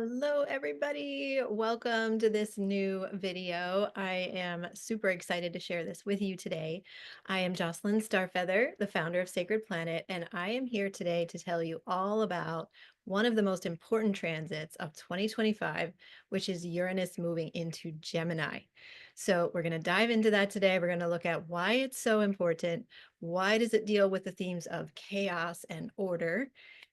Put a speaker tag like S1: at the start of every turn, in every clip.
S1: Hello, everybody. Welcome to this new video. I am super excited to share this with you today. I am Jocelyn Starfeather, the founder of Sacred Planet, and I am here today to tell you all about one of the most important transits of 2025, which is Uranus moving into Gemini. So we're going to dive into that today. We're going to look at why it's so important. Why does it deal with the themes of chaos and order?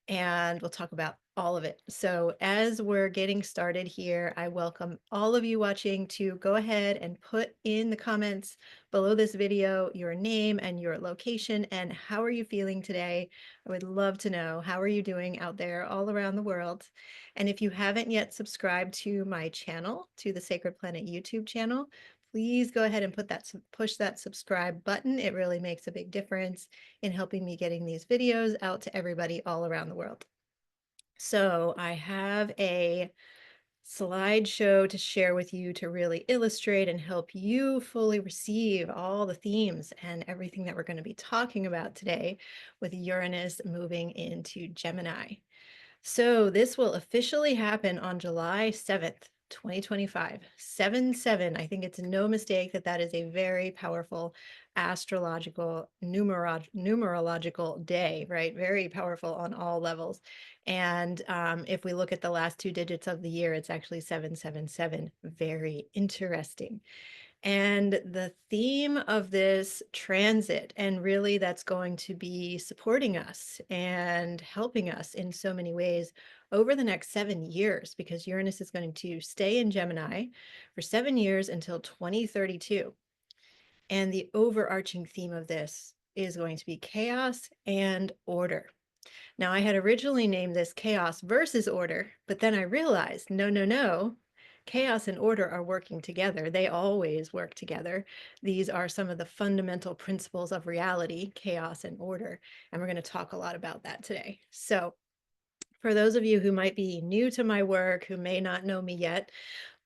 S1: And we'll talk about all of it. So as we're getting started here, I welcome all of you watching to go ahead and put in the comments below this video your name and your location and how are you feeling today? I would love to know, how are you doing out there all around the world? And if you haven't yet subscribed to my channel, to the Sacred Planet YouTube channel, please go ahead and push that subscribe button. It really makes a big difference in helping me getting these videos out to everybody all around the world. So I have a slideshow to share with you to really illustrate and help you fully receive all the themes and everything that we're going to be talking about today with Uranus moving into Gemini. So this will officially happen on July 7th, 2025. 7/7. I think it's no mistake that that is a very powerful astrological numerological day, right? Very powerful on all levels. And if we look at the last two digits of the year, it's actually 777. Very interesting. And the theme of this transit, and really that's going to be supporting us and helping us in so many ways over the next 7 years, because Uranus is going to stay in Gemini for 7 years until 2032. And the overarching theme of this is going to be chaos and order. Now, I had originally named this chaos versus order, but then I realized, no, no, no. Chaos and order are working together. They always work together. These are some of the fundamental principles of reality, chaos and order. And we're going to talk a lot about that today. So for those of you who might be new to my work, who may not know me yet,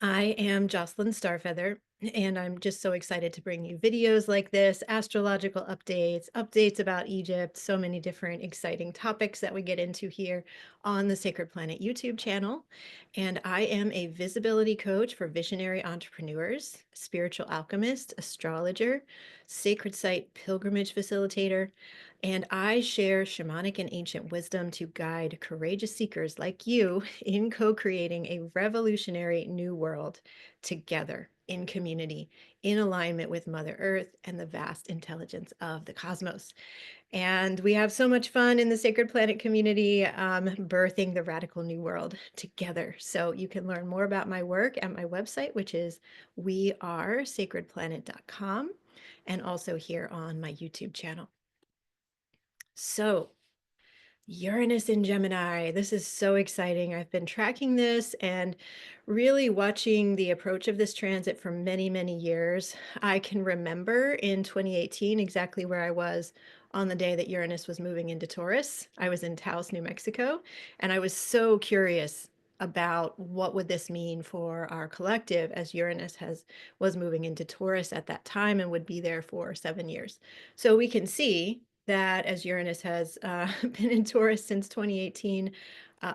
S1: I am Jocelyn Starfeather, and I'm just so excited to bring you videos like this, astrological updates, updates about Egypt, so many different exciting topics that we get into here on the Sacred Planet YouTube channel. And I am a visibility coach for visionary entrepreneurs, spiritual alchemist, astrologer, sacred site pilgrimage facilitator, and I share shamanic and ancient wisdom to guide courageous seekers like you in co-creating a revolutionary new world together in community, in alignment with Mother Earth and the vast intelligence of the cosmos. And we have so much fun in the Sacred Planet community, birthing the radical new world together. So you can learn more about my work at my website, which is wearesacredplanet.com, and also here on my YouTube channel. So Uranus in Gemini. This is so exciting. I've been tracking this and really watching the approach of this transit for many, many years. I can remember in 2018 exactly where I was on the day that Uranus was moving into Taurus. I was in Taos, New Mexico, and I was so curious about what would this mean for our collective, as Uranus was moving into Taurus at that time and would be there for 7 years. So we can see that as Uranus has been in Taurus since 2018,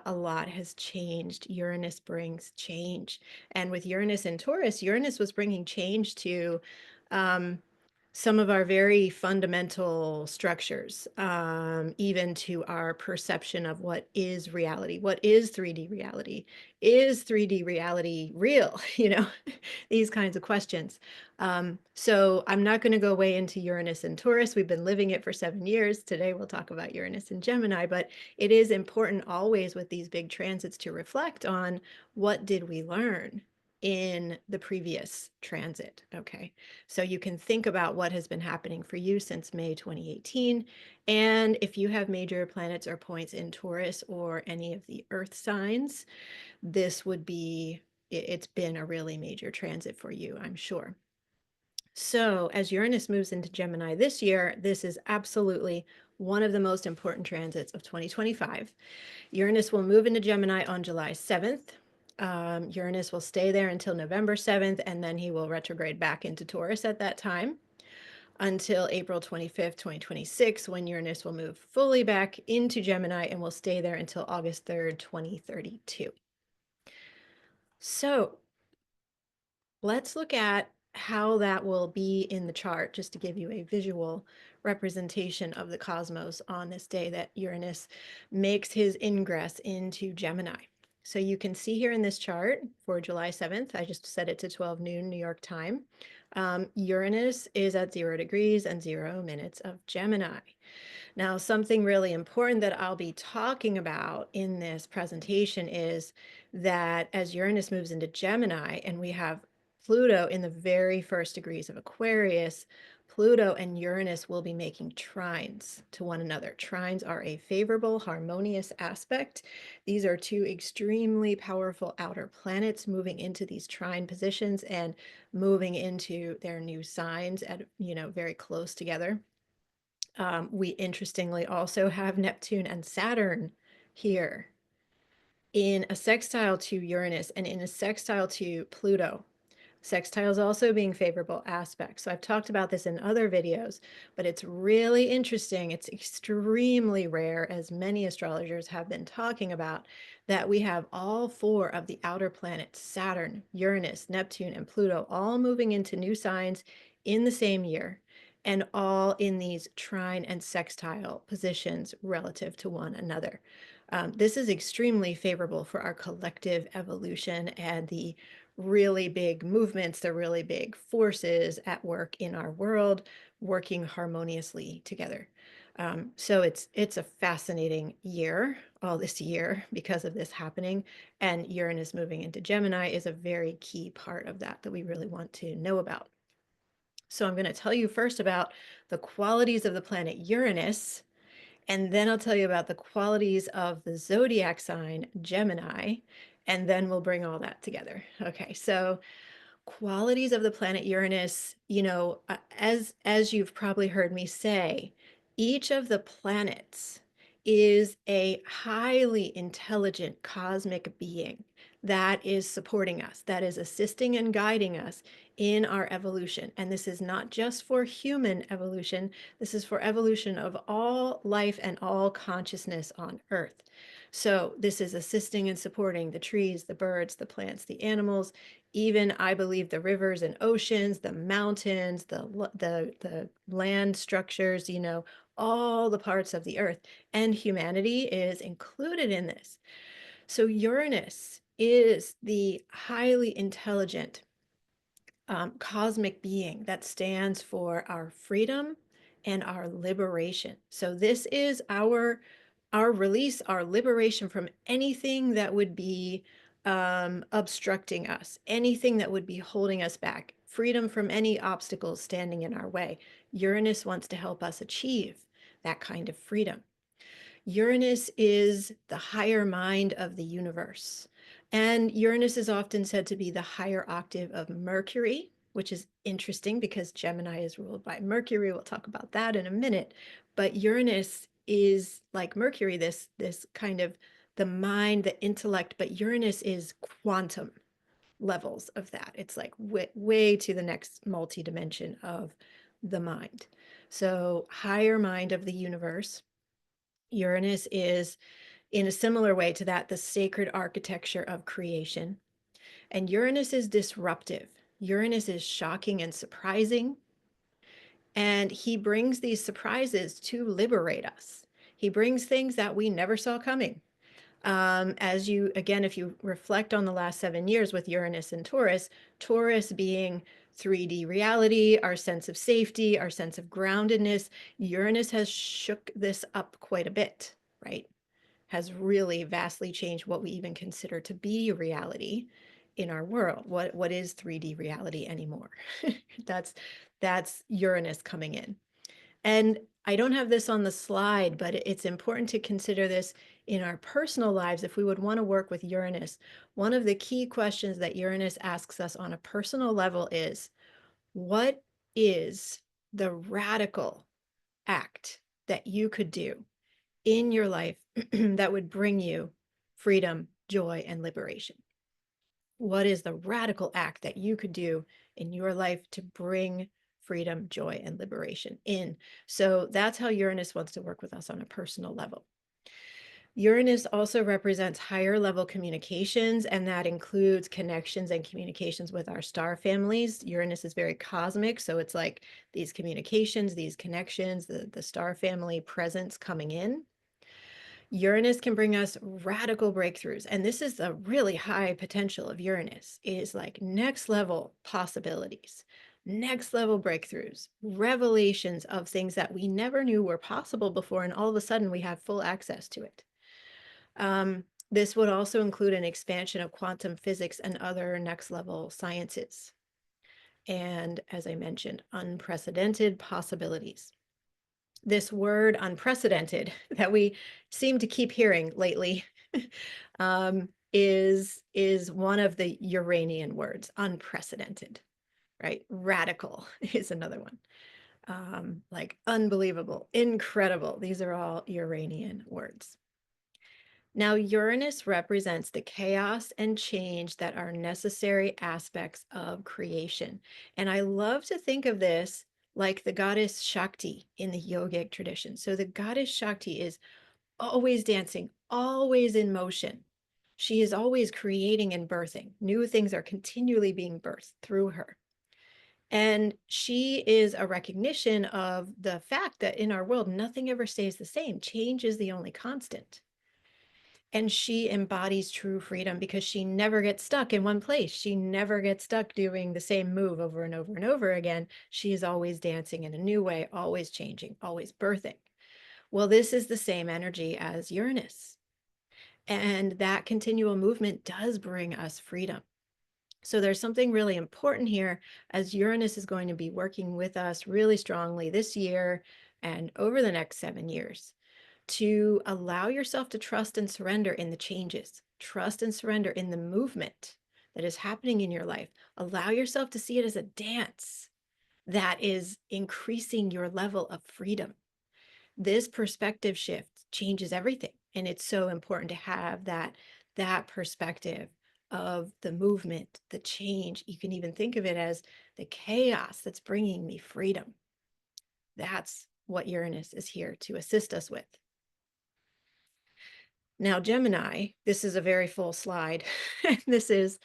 S1: a lot has changed. Uranus brings change. And with Uranus in Taurus, Uranus was bringing change to um, some of our very fundamental structures, even to our perception of what is reality. What is 3D reality? Is 3D reality real? These kinds of questions. So I'm not going to go way into Uranus and Taurus. We've been living it for 7 years. Today we'll talk about Uranus and Gemini, but it is important always with these big transits to reflect on what did we learn in the previous transit. Okay, so you can think about what has been happening for you since May 2018. And if you have major planets or points in Taurus or any of the earth signs, this would be, it's been a really major transit for you, I'm sure. So as Uranus moves into Gemini this year, this is absolutely one of the most important transits of 2025. Uranus will move into Gemini on July 7th. Uranus will stay there until November 7th, and then he will retrograde back into Taurus at that time until April 25th, 2026, when Uranus will move fully back into Gemini and will stay there until August 3rd, 2032. So let's look at how that will be in the chart, just to give you a visual representation of the cosmos on this day that Uranus makes his ingress into Gemini. So you can see here in this chart for July 7th, I just set it to 12 noon New York time. Uranus is at 0 degrees and 0 minutes of Gemini. Now, something really important that I'll be talking about in this presentation is that as Uranus moves into Gemini and we have Pluto in the very first degrees of Aquarius, Pluto and Uranus will be making trines to one another. Trines are a favorable, harmonious aspect. These are two extremely powerful outer planets moving into these trine positions and moving into their new signs at, very close together. We interestingly also have Neptune and Saturn here in a sextile to Uranus and in a sextile to Pluto. Sextiles also being favorable aspects. So I've talked about this in other videos, but it's really interesting. It's extremely rare, as many astrologers have been talking about, that we have all four of the outer planets, Saturn, Uranus, Neptune, and Pluto, all moving into new signs in the same year, and all in these trine and sextile positions relative to one another. This is extremely favorable for our collective evolution and the really big movements, the really big forces at work in our world, working harmoniously together. So it's a fascinating year, all this year, because of this happening. And Uranus moving into Gemini is a very key part of that we really want to know about. So I'm going to tell you first about the qualities of the planet Uranus, and then I'll tell you about the qualities of the zodiac sign Gemini, and then we'll bring all that together. Okay, so qualities of the planet Uranus, as you've probably heard me say, each of the planets is a highly intelligent cosmic being that is supporting us, that is assisting and guiding us in our evolution. And this is not just for human evolution, this is for evolution of all life and all consciousness on Earth. So this is assisting and supporting the trees, the birds, the plants, the animals, even I believe the rivers and oceans, the mountains, the land structures, all the parts of the earth, and humanity is included in this. So Uranus is the highly intelligent cosmic being that stands for our freedom and our liberation. So this is our release, our liberation from anything that would be obstructing us, anything that would be holding us back, freedom from any obstacles standing in our way. Uranus wants to help us achieve that kind of freedom. Uranus is the higher mind of the universe. And Uranus is often said to be the higher octave of Mercury, which is interesting because Gemini is ruled by Mercury. We'll talk about that in a minute. But Uranus is like Mercury, this kind of the mind, the intellect, but Uranus is quantum levels of that. It's like way to the next multi-dimension of the mind. So higher mind of the universe. Uranus is, in a similar way to that, the sacred architecture of creation. And Uranus is disruptive. Uranus is shocking and surprising. And he brings these surprises to liberate us. He brings things that we never saw coming. As you, again, if you reflect on the last 7 years with Uranus and Taurus, Taurus being 3D reality, our sense of safety, our sense of groundedness, Uranus has shook this up quite a bit, right? Has really vastly changed what we even consider to be reality in our world. What is 3D reality anymore? that's that's Uranus coming in. And I don't have this on the slide, but it's important to consider this in our personal lives if we would want to work with Uranus. One of the key questions that Uranus asks us on a personal level is, what is the radical act that you could do in your life that would bring you freedom, joy, and liberation? What is the radical act that you could do in your life to bring freedom, joy, and liberation in? So that's how Uranus wants to work with us on a personal level. Uranus also represents higher level communications, and that includes connections and communications with our star families. Uranus is very cosmic, so it's like these communications, these connections, the star family presence coming in. Uranus can bring us radical breakthroughs, and this is a really high potential of Uranus, is like next level possibilities, next level breakthroughs, revelations of things that we never knew were possible before, and all of a sudden we have full access to it. This would also include an expansion of quantum physics and other next level sciences. And as I mentioned, unprecedented possibilities. This word unprecedented that we seem to keep hearing lately is one of the Uranian words, unprecedented, right? Radical is another one. Like unbelievable, incredible. These are all Uranian words. Now, Uranus represents the chaos and change that are necessary aspects of creation. And I love to think of this like the goddess Shakti in the yogic tradition. So the goddess Shakti is always dancing, always in motion. She is always creating and birthing. New things are continually being birthed through her. And she is a recognition of the fact that in our world, nothing ever stays the same. Change is the only constant. And she embodies true freedom because she never gets stuck in one place. She never gets stuck doing the same move over and over and over again. She is always dancing in a new way, always changing, always birthing. Well, this is the same energy as Uranus. And that continual movement does bring us freedom. So there's something really important here as Uranus is going to be working with us really strongly this year and over the next 7 years to allow yourself to trust and surrender in the changes, trust and surrender in the movement that is happening in your life. Allow yourself to see it as a dance that is increasing your level of freedom. This perspective shift changes everything. And it's so important to have that perspective of the movement, the change. You can even think of it as the chaos that's bringing me freedom. That's what Uranus is here to assist us with. Now, Gemini, this is a very full slide. This is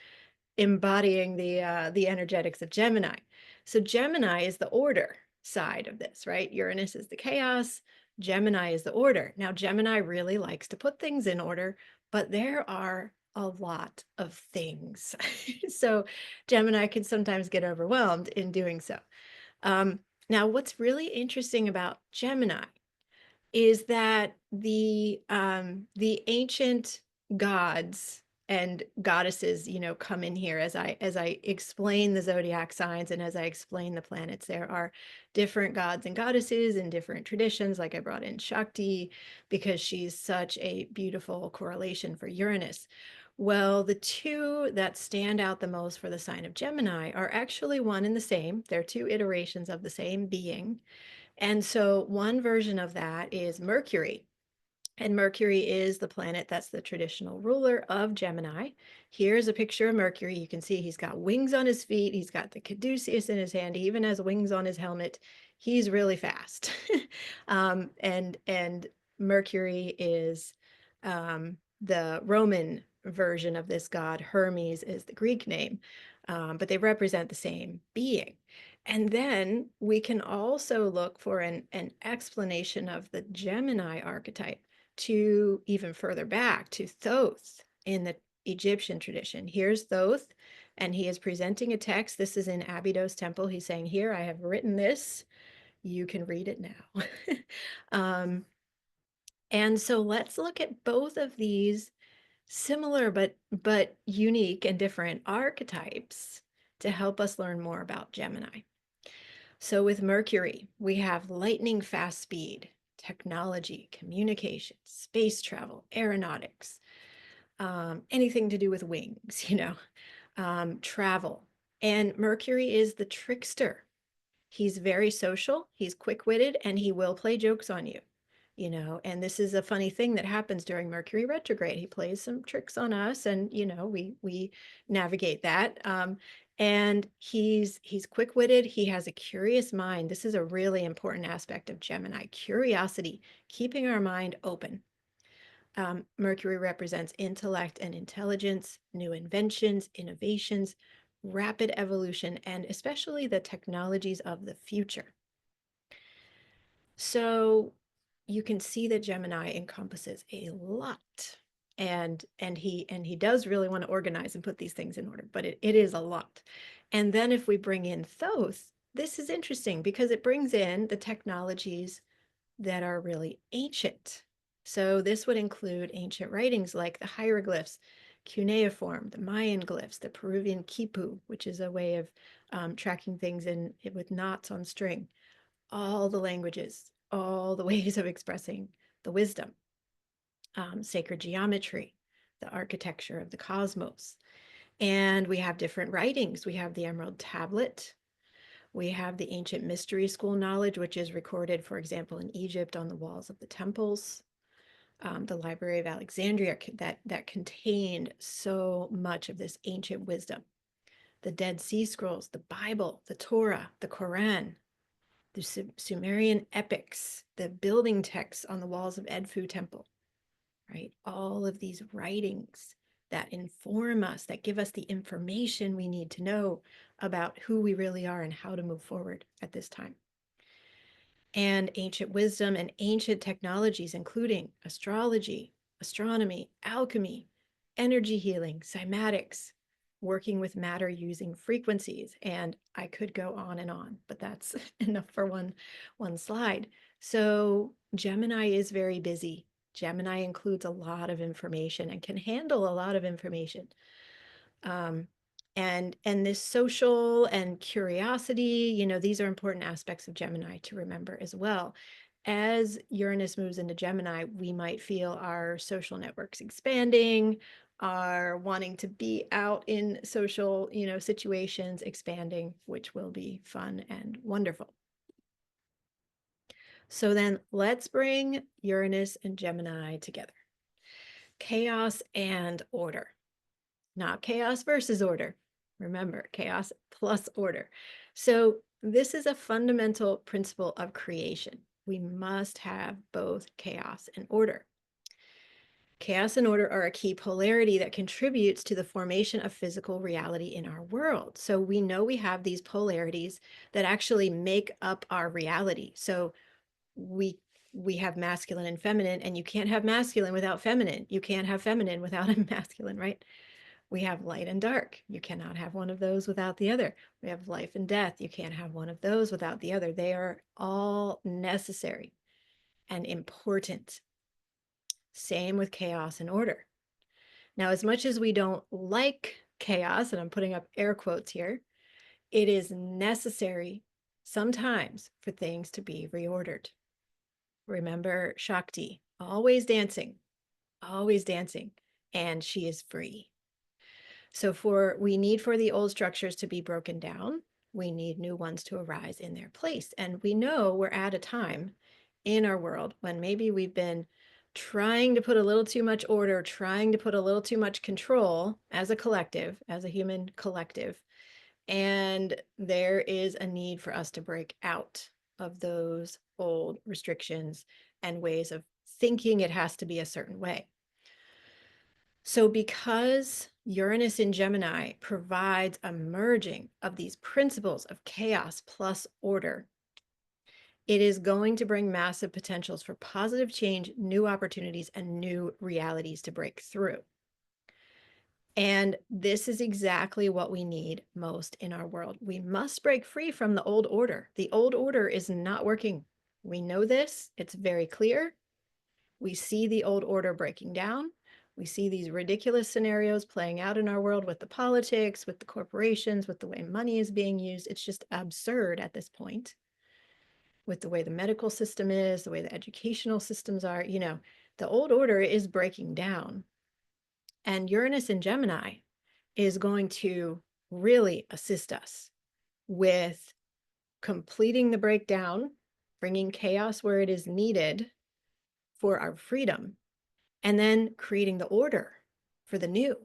S1: embodying the energetics of Gemini. So Gemini is the order side of this, right? Uranus is the chaos. Gemini is the order. Now, Gemini really likes to put things in order, but there are a lot of things. So Gemini can sometimes get overwhelmed in doing so. Now, what's really interesting about Gemini is that the ancient gods and goddesses, come in here as I explain the zodiac signs and as I explain the planets. There are different gods and goddesses in different traditions. Like I brought in Shakti because she's such a beautiful correlation for Uranus. Well, the two that stand out the most for the sign of Gemini are actually one and the same. They're two iterations of the same being. And so one version of that is Mercury. And Mercury is the planet that's the traditional ruler of Gemini. Here's a picture of Mercury. You can see he's got wings on his feet. He's got the caduceus in his hand. He even has wings on his helmet. He's really fast. And Mercury is the Roman version of this god. Hermes is the Greek name, but they represent the same being. And then we can also look for an explanation of the Gemini archetype to even further back to Thoth in the Egyptian tradition. Here's Thoth, and he is presenting a text. This is in Abydos Temple. He's saying, here, I have written this. You can read it now. And so let's look at both of these similar but unique and different archetypes to help us learn more about Gemini. So with Mercury, we have lightning fast speed, technology, communication, space travel, aeronautics, anything to do with wings, travel. And Mercury is the trickster. He's very social, he's quick-witted, and he will play jokes on you. And this is a funny thing that happens during Mercury retrograde. He plays some tricks on us, and we navigate that. And he's quick-witted. He has a curious mind. This is a really important aspect of Gemini: curiosity, keeping our mind open. Mercury represents intellect and intelligence, new inventions, innovations, rapid evolution, and especially the technologies of the future. So you can see that Gemini encompasses a lot. And he does really want to organize and put these things in order, but it is a lot. And then if we bring in Thoth, this is interesting because it brings in the technologies that are really ancient. So this would include ancient writings like the hieroglyphs, cuneiform, the Mayan glyphs, the Peruvian quipu, which is a way of tracking things with knots on string, all the languages, all the ways of expressing the wisdom, sacred geometry, the architecture of the cosmos. And we have different writings. We have the Emerald Tablet. We have the ancient mystery school knowledge, which is recorded, for example, in Egypt on the walls of the temples. The Library of Alexandria that contained so much of this ancient wisdom. The Dead Sea Scrolls, the Bible, the Torah, the Quran, the Sumerian epics, the building texts on the walls of Edfu Temple, right? All of these writings that inform us, that give us the information we need to know about who we really are and how to move forward at this time. And ancient wisdom and ancient technologies, including astrology, astronomy, alchemy, energy healing, cymatics, working with matter using frequencies. And I could go on, but that's enough for one slide. So Gemini is very busy. Gemini includes a lot of information and can handle a lot of information. And this social and curiosity, these are important aspects of Gemini to remember as well. As Uranus moves into Gemini, we might feel our social networks expanding, our wanting to be out in social, situations expanding, which will be fun and wonderful. So then let's bring Uranus and Gemini together. Chaos and order, not chaos versus order. Remember, chaos plus order. So this is a fundamental principle of creation. We must have both chaos and order. Chaos and order are a key polarity that contributes to the formation of physical reality in our world. So we know we have these polarities that actually make up our reality. So we have masculine and feminine, and you can't have masculine without feminine. You can't have feminine without a masculine, right? We have light and dark. You cannot have one of those without the other. We have life and death. You can't have one of those without the other. They are all necessary and important. Same with chaos and order. Now, as much as we don't like chaos, and I'm putting up air quotes here, it is necessary sometimes for things to be reordered. Remember Shakti, always dancing, and she is free. So we need for the old structures to be broken down. We need new ones to arise in their place. And we know we're at a time in our world when maybe we've been trying to put a little too much order, trying to put a little too much control as a collective, as a human collective. And there is a need for us to break out of those old restrictions and ways of thinking it has to be a certain way. So because Uranus in Gemini provides a merging of these principles of chaos plus order, it is going to bring massive potentials for positive change, new opportunities, and new realities to break through. And this is exactly what we need most in our world. We must break free from the old order. The old order is not working. We know this. It's very clear. We see the old order breaking down. We see these ridiculous scenarios playing out in our world with the politics, with the corporations, with the way money is being used. It's just absurd at this point. With the way the medical system is, the way the educational systems are, the old order is breaking down. And Uranus in Gemini is going to really assist us with completing the breakdown, bringing chaos where it is needed for our freedom, and then creating the order for the new,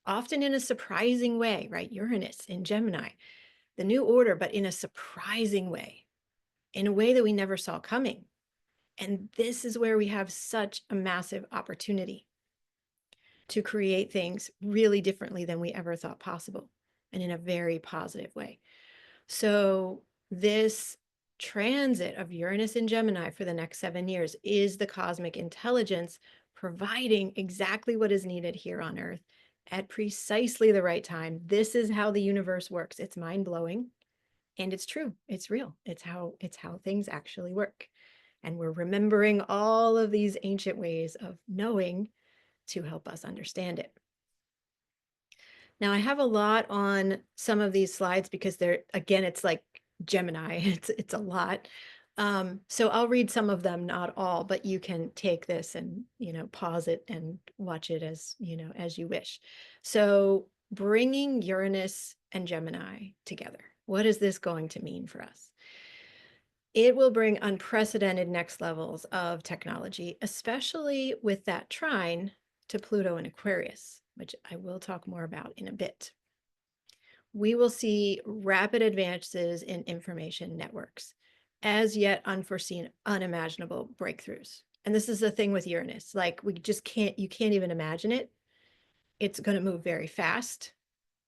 S1: often in a surprising way, right? Uranus in Gemini, the new order, but in a surprising way, in a way that we never saw coming. And this is where we have such a massive opportunity to create things really differently than we ever thought possible, and in a very positive way. So this transit of Uranus and Gemini for the next 7 years is the cosmic intelligence providing exactly what is needed here on Earth at precisely the right time. This is how the universe works. It's mind-blowing, and it's true. It's real. It's how things actually work. And we're remembering all of these ancient ways of knowing to help us understand it. Now I have a lot on some of these slides because they're, again, it's like Gemini, it's a lot. So I'll read some of them, not all, but you can take this and, pause it and watch it as, as you wish. So bringing Uranus and Gemini together, what is this going to mean for us? It will bring unprecedented next levels of technology, especially with that trine to Pluto and Aquarius, which I will talk more about in a bit. We will see rapid advances in information networks, as yet unforeseen, unimaginable breakthroughs. And this is the thing with Uranus, like we just can't, you can't even imagine it. It's going to move very fast,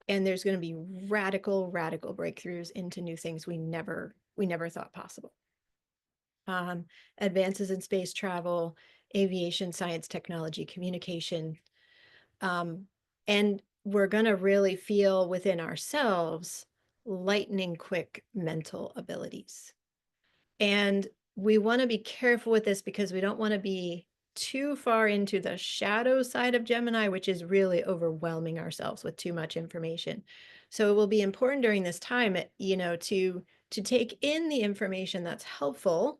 S1: and there's going to be radical breakthroughs into new things we never thought possible. Advances in space travel, aviation, science, technology, communication. And we're going to really feel within ourselves lightning quick mental abilities. And we want to be careful with this because we don't want to be too far into the shadow side of Gemini, which is really overwhelming ourselves with too much information. So it will be important during this time, to take in the information that's helpful,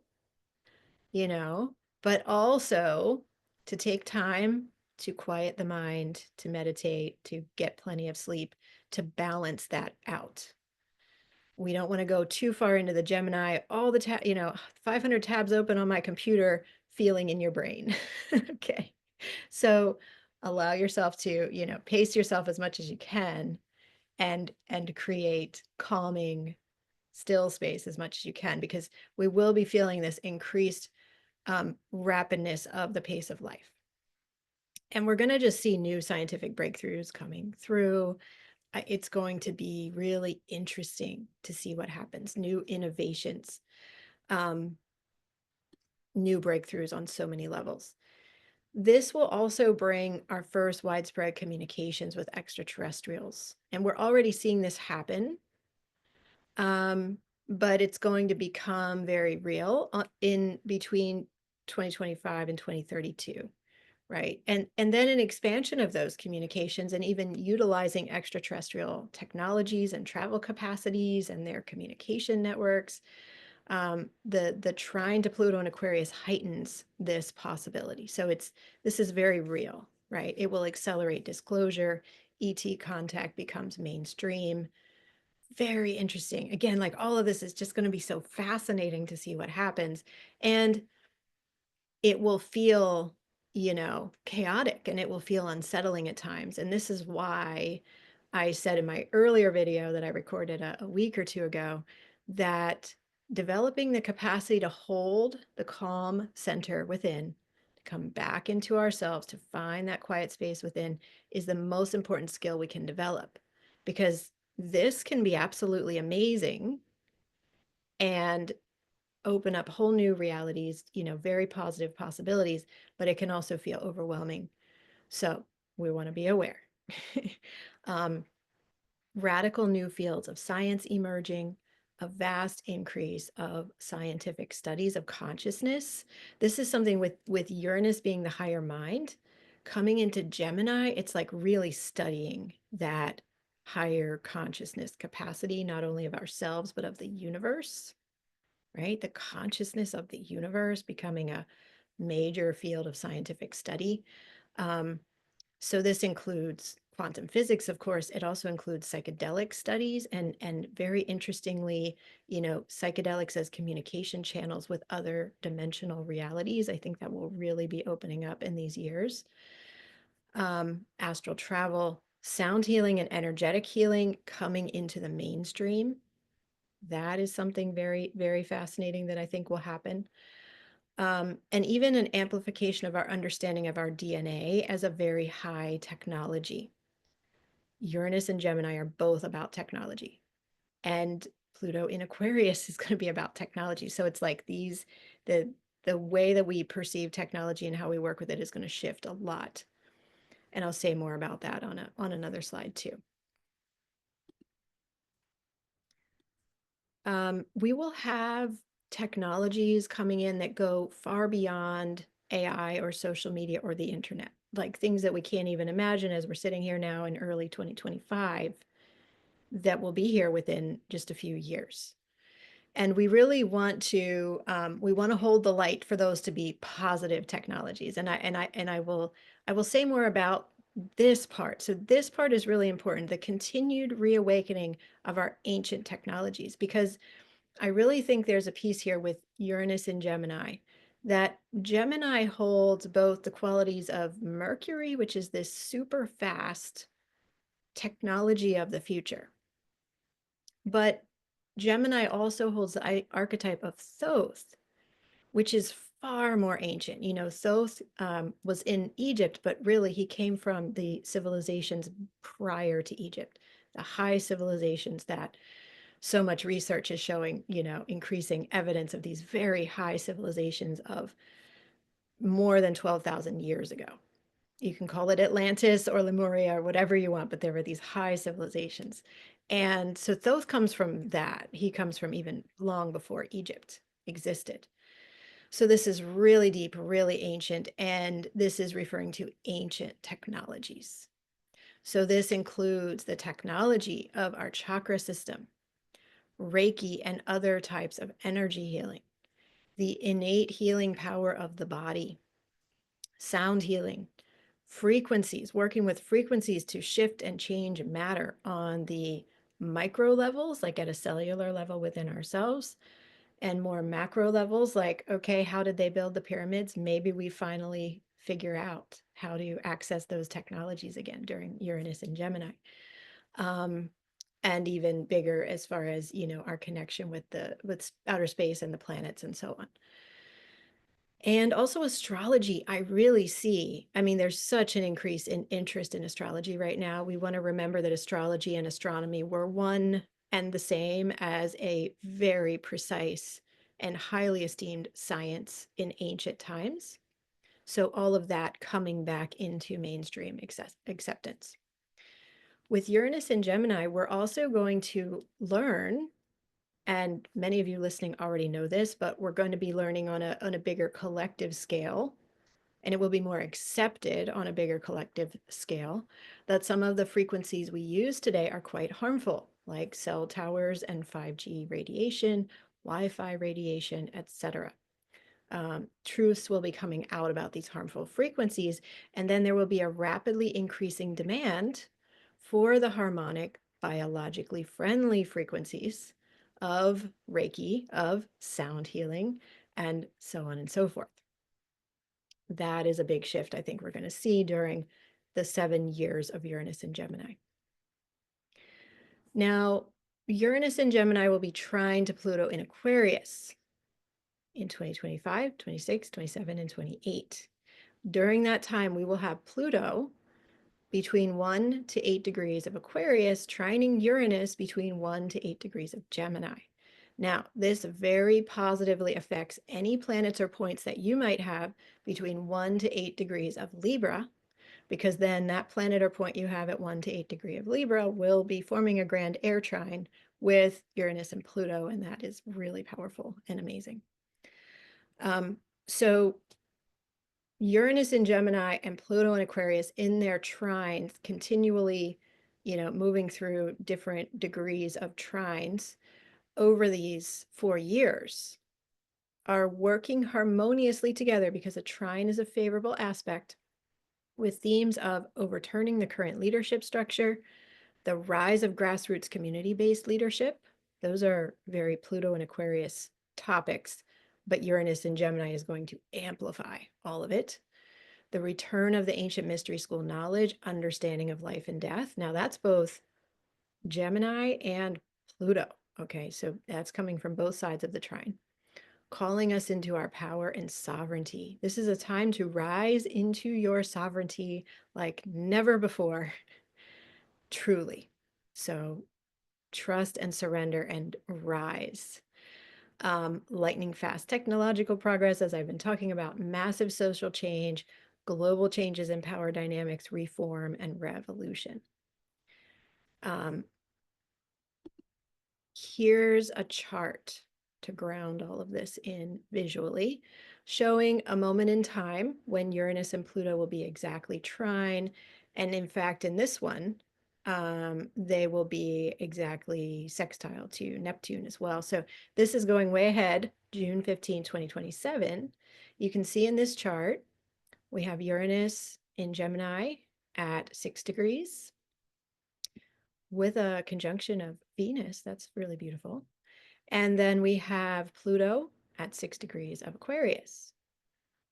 S1: but also to take time to quiet the mind, to meditate, to get plenty of sleep, to balance that out. We don't want to go too far into the Gemini, all the 500 tabs open on my computer, feeling in your brain. Okay. So allow yourself to, pace yourself as much as you can and create calming, still space as much as you can, because we will be feeling this increased rapidness of the pace of life. And we're going to just see new scientific breakthroughs coming through. It's going to be really interesting to see what happens, new innovations, new breakthroughs on so many levels. This will also bring our first widespread communications with extraterrestrials. And we're already seeing this happen, but it's going to become very real in between 2025 and 2032. Right. And then an expansion of those communications and even utilizing extraterrestrial technologies and travel capacities and their communication networks. The trine to Pluto and Aquarius heightens this possibility. So this is very real, right? It will accelerate disclosure. ET contact becomes mainstream. Very interesting. Again, like all of this is just going to be so fascinating to see what happens. And it will feel, chaotic, and it will feel unsettling at times. And this is why I said in my earlier video that I recorded a week or two ago that developing the capacity to hold the calm center within, to come back into ourselves, to find that quiet space within is the most important skill we can develop, because this can be absolutely amazing and open up whole new realities, very positive possibilities, but it can also feel overwhelming. So we want to be aware. um, Radical new fields of science emerging, a vast increase of scientific studies of consciousness. This is something with Uranus being the higher mind. Coming into Gemini, it's like really studying that higher consciousness capacity, not only of ourselves, but of the universe, right? The consciousness of the universe becoming a major field of scientific study. So this includes quantum physics, of course. It also includes psychedelic studies and very interestingly, psychedelics as communication channels with other dimensional realities. I think that will really be opening up in these years. Astral travel, sound healing, and energetic healing coming into the mainstream. That is something very, very fascinating that I think will happen. and even an amplification of our understanding of our DNA as a very high technology. Uranus and Gemini are both about technology, and Pluto in Aquarius is going to be about technology. So it's like the the way that we perceive technology and how we work with it is going to shift a lot. And I'll say more about that on another slide too. We will have technologies coming in that go far beyond AI or social media or the internet, like things that we can't even imagine as we're sitting here now in early 2025 that will be here within just a few years. And we really want to hold the light for those to be positive technologies. I will say more about this part. So this part is really important, the continued reawakening of our ancient technologies, because I really think there's a piece here with Uranus and Gemini, that Gemini holds both the qualities of Mercury, which is this super fast technology of the future, but Gemini also holds the archetype of Thoth, which is far more ancient. You know, Thoth was in Egypt, but really he came from the civilizations prior to Egypt, the high civilizations that so much research is showing, you know, increasing evidence of these very high civilizations of more than 12,000 years ago. You can call it Atlantis or Lemuria or whatever you want, but there were these high civilizations. And so Thoth comes from that. He comes from even long before Egypt existed. So this is really deep, really ancient, and this is referring to ancient technologies. So this includes the technology of our chakra system, Reiki, and other types of energy healing, the innate healing power of the body, sound healing, frequencies, working with frequencies to shift and change matter on the micro levels, like at a cellular level within ourselves, and more macro levels, like, okay, how did they build the pyramids? Maybe we finally figure out how to access those technologies again during Uranus and Gemini. And even bigger as far as, you know, our connection with outer space and the planets and so on. And also astrology, I really see, I mean, there's such an increase in interest in astrology right now. We want to remember that astrology and astronomy were one and the same as a very precise and highly esteemed science in ancient times. So all of that coming back into mainstream acceptance. With Uranus and Gemini, we're also going to learn, and many of you listening already know this, but we're going to be learning on a bigger collective scale, and it will be more accepted on a bigger collective scale, that some of the frequencies we use today are quite harmful, like cell towers and 5G radiation, Wi-Fi radiation, etc. Truths will be coming out about these harmful frequencies, and then there will be a rapidly increasing demand for the harmonic, biologically friendly frequencies of Reiki, of sound healing, and so on and so forth. That is a big shift I think we're going to see during the 7 years of Uranus and Gemini. Now, Uranus and Gemini will be trine to Pluto in Aquarius in 2025, 26, 27, and 28. During that time, we will have Pluto between 1 to 8 degrees of Aquarius, trining Uranus between 1 to 8 degrees of Gemini. Now, this very positively affects any planets or points that you might have between 1 to 8 degrees of Libra, because then that planet or point you have at 1 to 8 degree of Libra will be forming a grand air trine with Uranus and Pluto, and that is really powerful and amazing. So Uranus in Gemini and Pluto in Aquarius in their trines, continually, you know, moving through different degrees of trines over these 4 years, are working harmoniously together, because a trine is a favorable aspect, with themes of overturning the current leadership structure, the rise of grassroots community-based leadership. Those are very Pluto and Aquarius topics, but Uranus and Gemini is going to amplify all of it. The return of the ancient mystery school knowledge, understanding of life and death. Now that's both Gemini and Pluto. Okay, so that's coming from both sides of the trine. calling us into our power and sovereignty. This is a time to rise into your sovereignty like never before, truly. So trust and surrender and rise. Lightning fast technological progress, as I've been talking about, massive social change, global changes in power dynamics, reform, and revolution. Um, Here's a chart to ground all of this in visually, showing a moment in time when Uranus and Pluto will be exactly trine. And in fact, in this one, they will be exactly sextile to Neptune as well. So this is going way ahead, June 15, 2027. You can see in this chart, we have Uranus in Gemini at 6 degrees with a conjunction of Venus. That's really beautiful. And then we have Pluto at 6 degrees of Aquarius.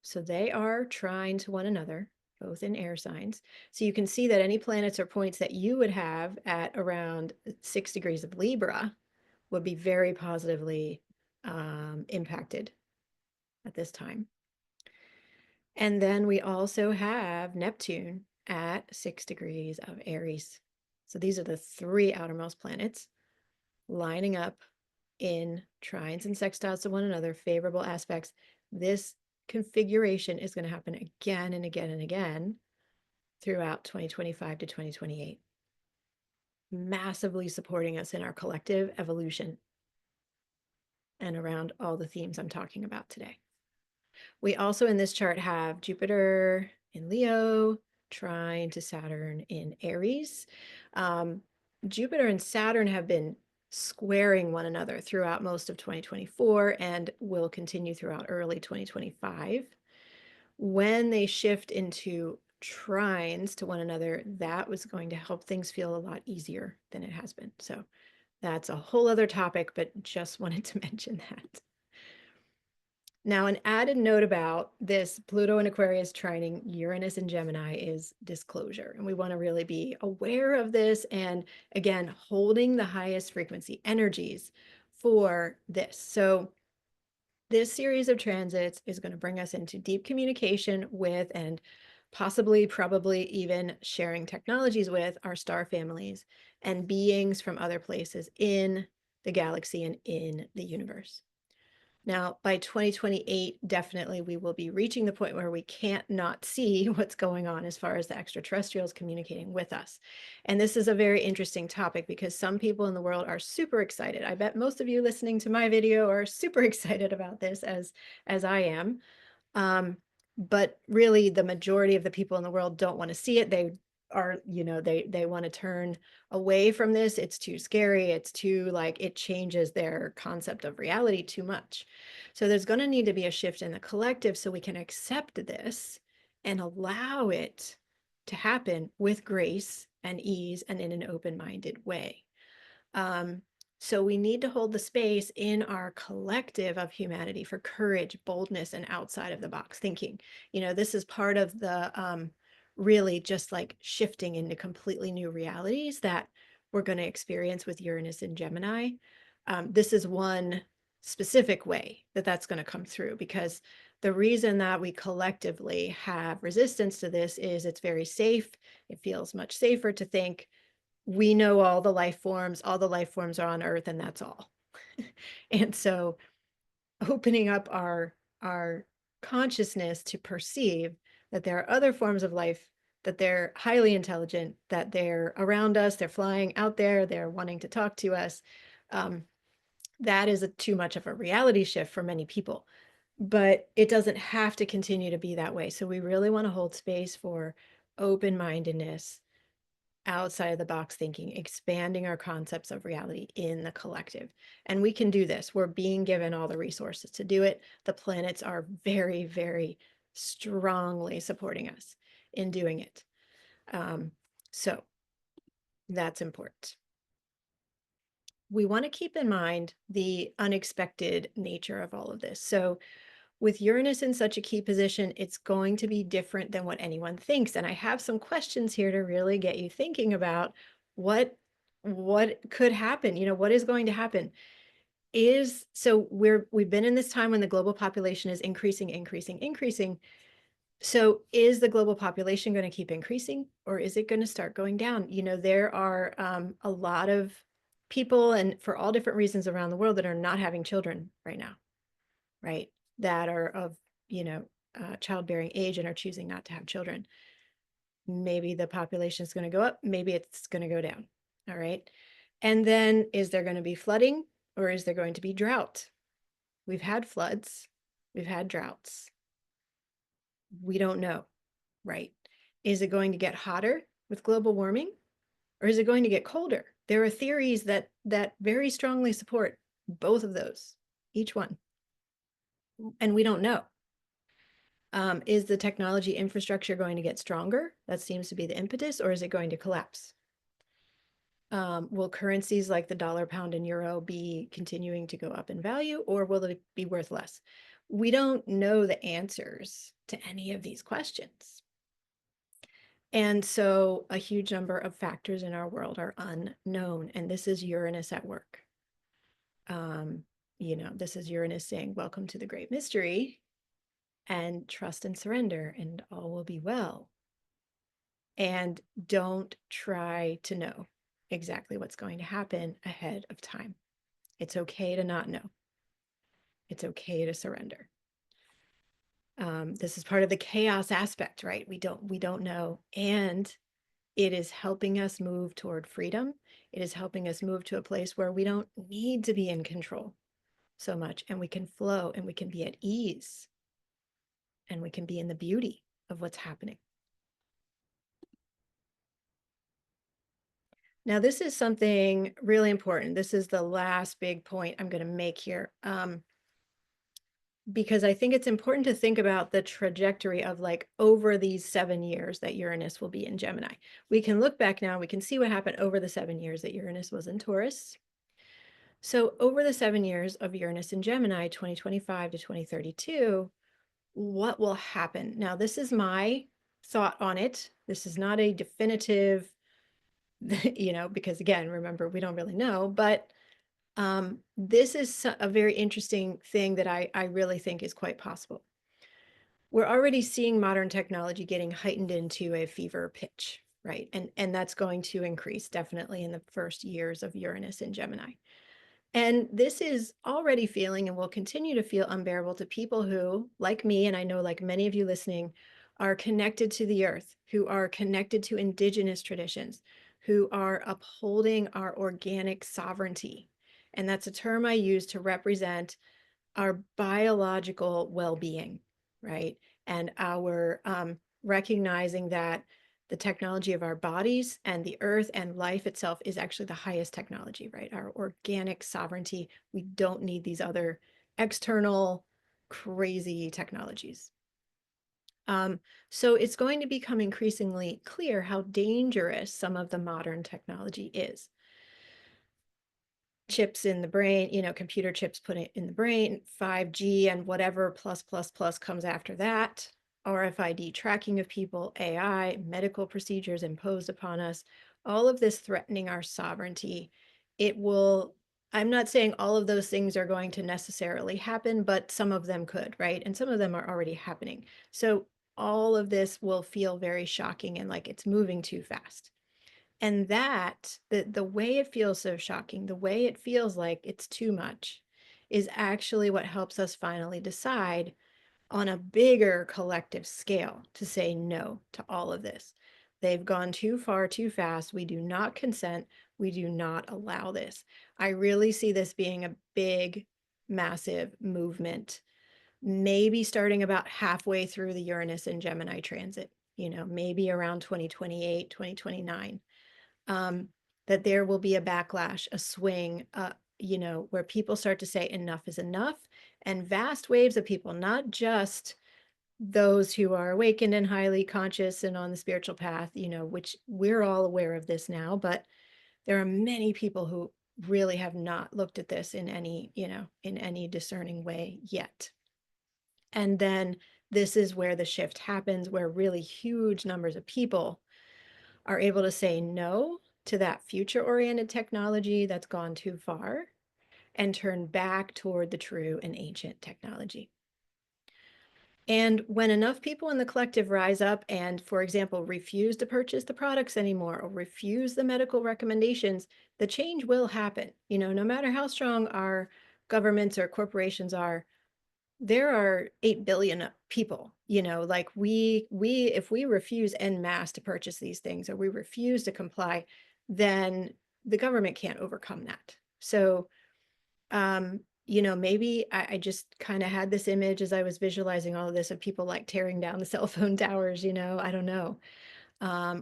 S1: So they are trine to one another, both in air signs. So you can see that any planets or points that you would have at around 6 degrees of Libra would be very positively impacted at this time. And then we also have Neptune at 6 degrees of Aries. So these are the three outermost planets lining up in trines and sextiles to one another, favorable aspects. This configuration is going to happen again and again and again throughout 2025 to 2028, massively supporting us in our collective evolution and around all the themes I'm talking about today. We also in this chart have Jupiter in Leo, trine to Saturn in Aries. Jupiter and Saturn have been squaring one another throughout most of 2024 and will continue throughout early 2025. When they shift into trines to one another, that was going to help things feel a lot easier than it has been. So that's a whole other topic, but just wanted to mention that. Now, an added note about this Pluto and Aquarius trining Uranus and Gemini is disclosure. And we want to really be aware of this and, again, holding the highest frequency energies for this. So this series of transits is going to bring us into deep communication with and possibly, probably even sharing technologies with our star families and beings from other places in the galaxy and in the universe. Now, by 2028, definitely we will be reaching the point where we can't not see what's going on as far as the extraterrestrials communicating with us. And this is a very interesting topic because some people in the world are super excited. I bet most of you listening to my video are super excited about this as I am. But really the majority of the people in the world don't want to see it. They are, they want to turn away from this. It's too scary. It's too like it changes their concept of reality too much. So there's going to need to be a shift in the collective so we can accept this and allow it to happen with grace and ease and in an open-minded way. So we need to hold the space in our collective of humanity for courage, boldness, and outside of the box thinking. This is part of the really just like shifting into completely new realities that we're going to experience with Uranus and Gemini. This is one specific way that that's going to come through because the reason that we collectively have resistance to this is it's very safe. It feels much safer to think we know all the life forms are on Earth, and that's all. And so opening up our consciousness to perceive that there are other forms of life, that they're highly intelligent, that they're around us, they're flying out there, they're wanting to talk to us. That is too much of a reality shift for many people, but it doesn't have to continue to be that way. So we really want to hold space for open-mindedness, outside of the box thinking, expanding our concepts of reality in the collective. And we can do this. We're being given all the resources to do it. The planets are very, very strongly supporting us in doing it. So that's important. We want to keep in mind the unexpected nature of all of this. So with Uranus in such a key position, it's going to be different than what anyone thinks. And I have some questions here to really get you thinking about what could happen, what is going to happen. So we've been in this time when the global population is increasing. So is the global population going to keep increasing, or is it going to start going down? There are a lot of people, and for all different reasons around the world, that are not having children right now, right? That are of, childbearing age and are choosing not to have children. Maybe the population is going to go up, maybe it's going to go down. All right. And then is there going to be flooding, or is there going to be drought? We've had floods, we've had droughts. We don't know, right? Is it going to get hotter with global warming, or is it going to get colder? There are theories that very strongly support both of those, each one. And we don't know. Is the technology infrastructure going to get stronger? That seems to be the impetus, or is it going to collapse? Will currencies like the dollar, pound, and euro be continuing to go up in value, or will it be worth less? We don't know the answers to any of these questions. And so a huge number of factors in our world are unknown, and this is Uranus at work. This is Uranus saying, welcome to the great mystery, and trust and surrender, and all will be well. And don't try to know exactly what's going to happen ahead of time. It's okay to not know. It's okay to surrender. This is part of the chaos aspect, right? We don't know. And it is helping us move toward freedom. It is helping us move to a place where we don't need to be in control so much, and we can flow, and we can be at ease, and we can be in the beauty of what's happening. Now, this is something really important. This is the last big point I'm going to make here, because I think it's important to think about the trajectory of, like, over these 7 years that Uranus will be in Gemini. We can look back now, we can see what happened over the 7 years that Uranus was in Taurus. So over the 7 years of Uranus in Gemini, 2025 to 2032, what will happen? Now, this is my thought on it. This is not a definitive, because again, remember, we don't really know, but this is a very interesting thing that I really think is quite possible. We're already seeing modern technology getting heightened into a fever pitch, right? And that's going to increase definitely in the first years of Uranus in Gemini. And this is already feeling, and will continue to feel, unbearable to people who, like me, and I know like many of you listening, are connected to the earth, who are connected to indigenous traditions, who are upholding our organic sovereignty. And that's a term I use to represent our biological well-being, right? And our recognizing that the technology of our bodies and the earth and life itself is actually the highest technology, right? Our organic sovereignty. We don't need these other external crazy technologies. So it's going to become increasingly clear how dangerous some of the modern technology is. Chips in the brain, computer chips put it in the brain, 5G and whatever plus comes after that, RFID tracking of people, AI, medical procedures imposed upon us, all of this threatening our sovereignty. I'm not saying all of those things are going to necessarily happen, but some of them could, right? And some of them are already happening. So all of this will feel very shocking and like it's moving too fast. And that, the way it feels so shocking, the way it feels like it's too much, is actually what helps us finally decide on a bigger collective scale to say no to all of this. They've gone too far, too fast. We do not consent. We do not allow this. I really see this being a big, massive movement, maybe starting about halfway through the Uranus and Gemini transit, maybe around 2028, 2029. That there will be a backlash, a swing, where people start to say enough is enough, and vast waves of people, not just those who are awakened and highly conscious and on the spiritual path, which we're all aware of this now, but there are many people who really have not looked at this in any discerning way yet. And then this is where the shift happens, where really huge numbers of people are able to say no to that future-oriented technology that's gone too far, and turn back toward the true and ancient technology. And when enough people in the collective rise up and, for example, refuse to purchase the products anymore or refuse the medical recommendations, the change will happen. No matter how strong our governments or corporations are, there are 8 billion people, like if we refuse en masse to purchase these things or we refuse to comply, then the government can't overcome that. So maybe I just kind of had this image as I was visualizing all of this of people like tearing down the cell phone towers, I don't know,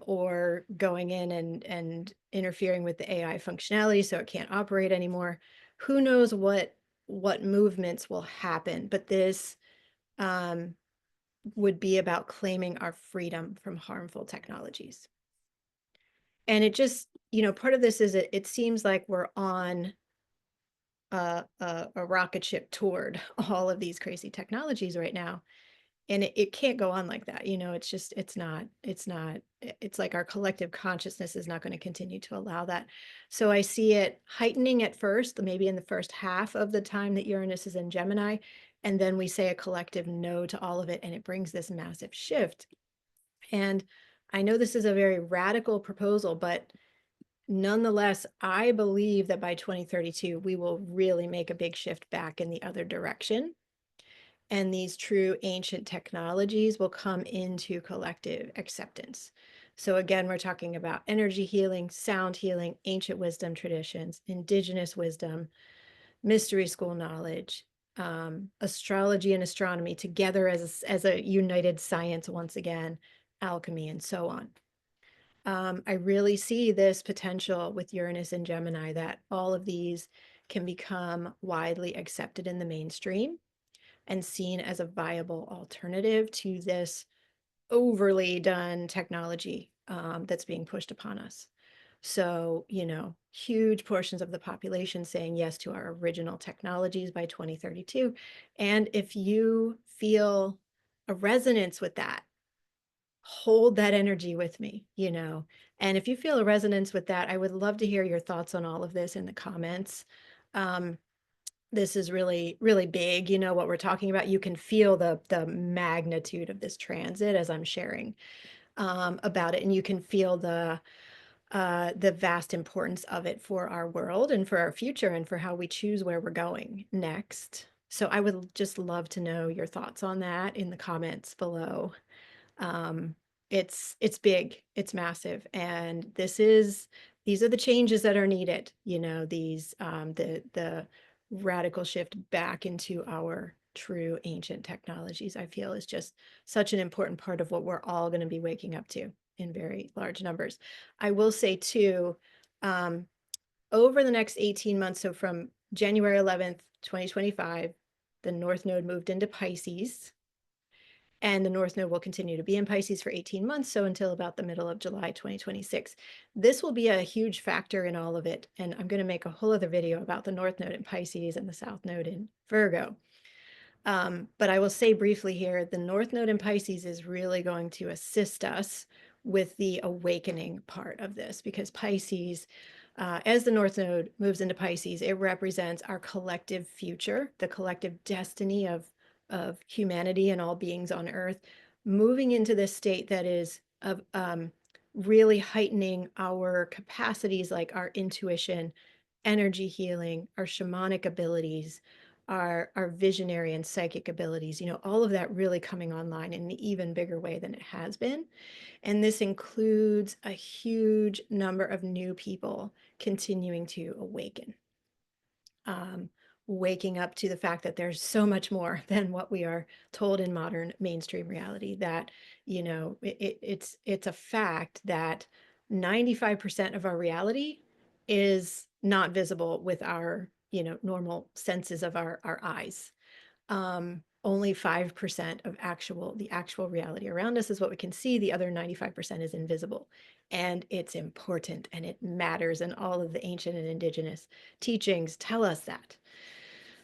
S1: or going in and interfering with the AI functionality so it can't operate anymore. Who knows what movements will happen, but this um, would be about claiming our freedom from harmful technologies. And it just, part of this is it seems like we're on a rocket ship toward all of these crazy technologies right now. And it can't go on like that. It's like our collective consciousness is not going to continue to allow that. So I see it heightening at first, maybe in the first half of the time that Uranus is in Gemini. And then we say a collective no to all of it. And it brings this massive shift. And I know this is a very radical proposal, but nonetheless, I believe that by 2032, we will really make a big shift back in the other direction. And these true ancient technologies will come into collective acceptance. So again, we're talking about energy healing, sound healing, ancient wisdom traditions, indigenous wisdom, mystery school knowledge, astrology and astronomy together as a united science once again, alchemy, and so on. I really see this potential with Uranus and Gemini that all of these can become widely accepted in the mainstream and seen as a viable alternative to this overly done technology that's being pushed upon us. So, huge portions of the population saying yes to our original technologies by 2032. And if you feel a resonance with that, hold that energy with me, And if you feel a resonance with that, I would love to hear your thoughts on all of this in the comments. This is really, really big, what we're talking about. You can feel the magnitude of this transit as I'm sharing about it, and you can feel the vast importance of it for our world and for our future and for how we choose where we're going next. So I would just love to know your thoughts on that in the comments below. Um, it's big, it's massive, and these are the changes that are needed. These the radical shift back into our true ancient technologies, I feel, is just such an important part of what we're all going to be waking up to in very large numbers. I will say too, over the next 18 months, so from January 11th, 2025, the North Node moved into Pisces. And the North Node will continue to be in Pisces for 18 months, so until about the middle of July 2026. This will be a huge factor in all of it, and I'm going to make a whole other video about the North Node in Pisces and the South Node in Virgo. But I will say briefly here, the North Node in Pisces is really going to assist us with the awakening part of this, because Pisces, as the North Node moves into Pisces, it represents our collective future, the collective destiny of humanity and all beings on Earth, moving into this state that is of really heightening our capacities, like our intuition, energy healing, our shamanic abilities, our visionary and psychic abilities, all of that really coming online in an even bigger way than it has been. And this includes a huge number of new people continuing to awaken. Waking up to the fact that there's so much more than what we are told in modern mainstream reality, that it's a fact that 95% of our reality is not visible with our normal senses of our eyes. Only 5% of the actual reality around us is what we can see. The other 95% is invisible, and it's important and it matters, and all of the ancient and indigenous teachings tell us that.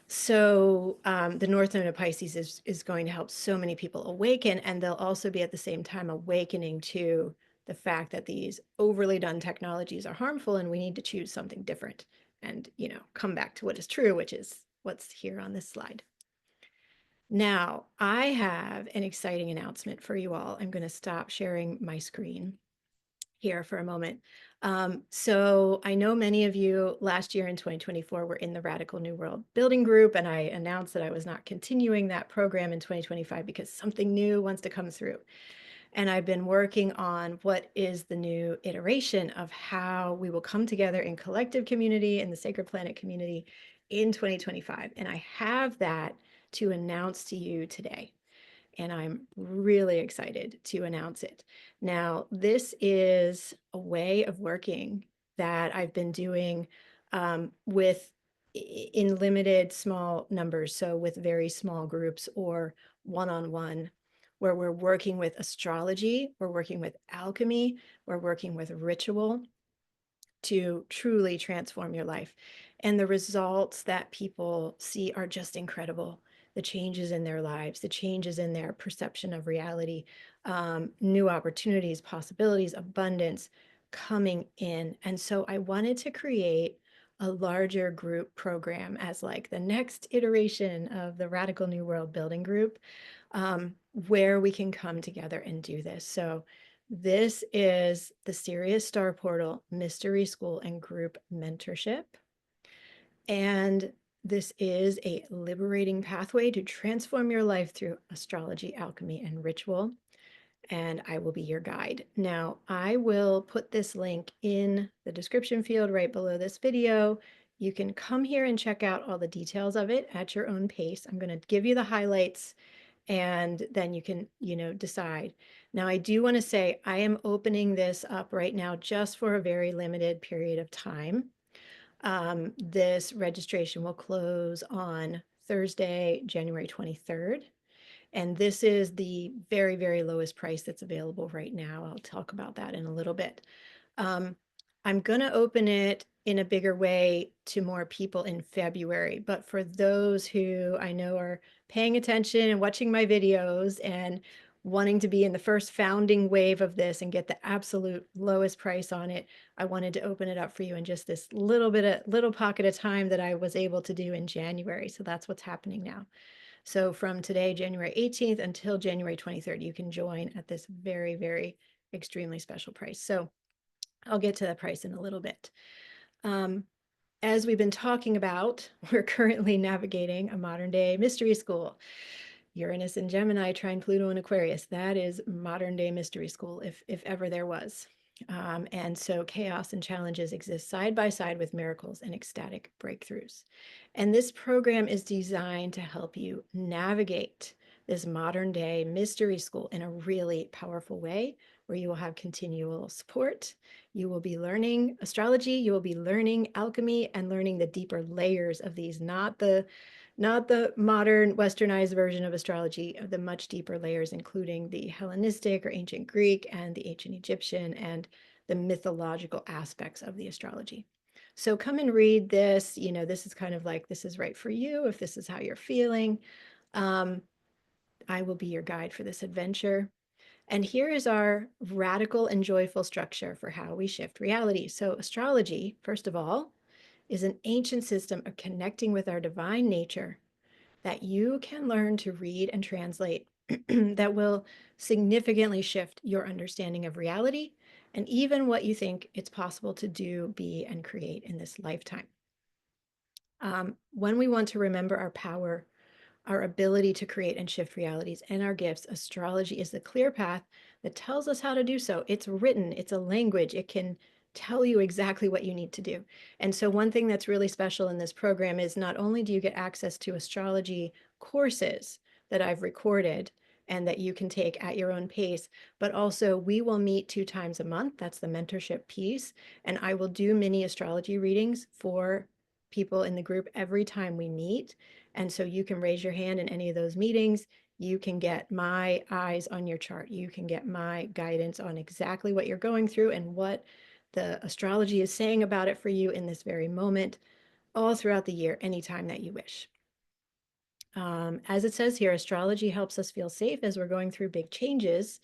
S1: So the North Node of Pisces is going to help so many people awaken, and they'll also be at the same time awakening to the fact that these overly done technologies are harmful and we need to choose something different. and, come back to what is true, which is what's here on this slide. Now, I have an exciting announcement for you all. I'm going to stop sharing my screen here for a moment. So I know many of you last year in 2024 were in the Radical New World Building Group, and I announced that I was not continuing that program in 2025 because something new wants to come through. And I've been working on what is the new iteration of how we will come together in collective community in the Sacred Planet community in 2025. And I have that to announce to you today. And I'm really excited to announce it. Now, this is a way of working that I've been doing with in limited small numbers, so with very small groups or one-on-one, where we're working with astrology, we're working with alchemy, we're working with ritual to truly transform your life. And the results that people see are just incredible. The changes in their lives, the changes in their perception of reality, new opportunities, possibilities, abundance coming in. And so I wanted to create a larger group program as like the next iteration of the Radical New World Building Group, where we can come together and do this. So this is the Sirius Star Portal Mystery School and Group Mentorship. And this is a liberating pathway to transform your life through astrology, alchemy, and ritual. And I will be your guide. Now, I will put this link in the description field right below this video. You can come here and check out all the details of it at your own pace. I'm going to give you the highlights and then you can, decide. Now, I do want to say I am opening this up right now just for a very limited period of time. This registration will close on Thursday, January 23rd. And this is the very, very lowest price that's available right now. I'll talk about that in a little bit. I'm going to open it in a bigger way to more people in February. But for those who I know are paying attention and watching my videos and wanting to be in the first founding wave of this and get the absolute lowest price on it, I wanted to open it up for you in just this little pocket of time that I was able to do in January. So that's what's happening now. So from today, January 18th until January 23rd, you can join at this very, very extremely special price. So I'll get to that price in a little bit. As we've been talking about, we're currently navigating a modern day mystery school. Uranus and Gemini, trine Pluto and Aquarius. That is modern day mystery school, if ever there was. And so chaos and challenges exist side by side with miracles and ecstatic breakthroughs. And this program is designed to help you navigate this modern day mystery school in a really powerful way where you will have continual support. You will be learning astrology, you will be learning alchemy and learning the deeper layers of these, not the modern westernized version of astrology, of the much deeper layers, including the Hellenistic or ancient Greek and the ancient Egyptian and the mythological aspects of the astrology. So come and read this. This is kind of like, this is right for you if this is how you're feeling. I will be your guide for this adventure. And here is our radical and joyful structure for how we shift reality. So astrology, first of all, is an ancient system of connecting with our divine nature that you can learn to read and translate that will significantly shift your understanding of reality and even what you think it's possible to do, be, and create in this lifetime. When we want to remember our power, our ability to create and shift realities, and our gifts, astrology is the clear path that tells us how to do so. It's written, it's a language, it can tell you exactly what you need to do. And so one thing that's really special in this program is not only do you get access to astrology courses that I've recorded and that you can take at your own pace, but also we will meet 2 times a month. That's the mentorship piece. And I will do mini astrology readings for people in the group every time we meet. And so you can raise your hand in any of those meetings. You can get my eyes on your chart. You can get my guidance on exactly what you're going through and what the astrology is saying about it for you in this very moment, all throughout the year, anytime that you wish. As it says here, astrology helps us feel safe as we're going through big changes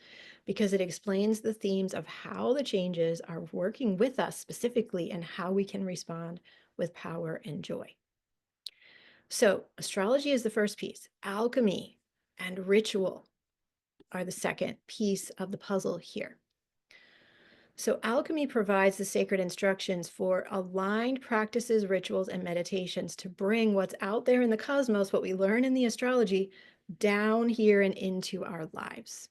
S1: because it explains the themes of how the changes are working with us specifically and how we can respond with power and joy. So astrology is the first piece. Alchemy and ritual are the second piece of the puzzle here. So alchemy provides the sacred instructions for aligned practices, rituals, and meditations to bring what's out there in the cosmos, what we learn in the astrology, down here and into our lives.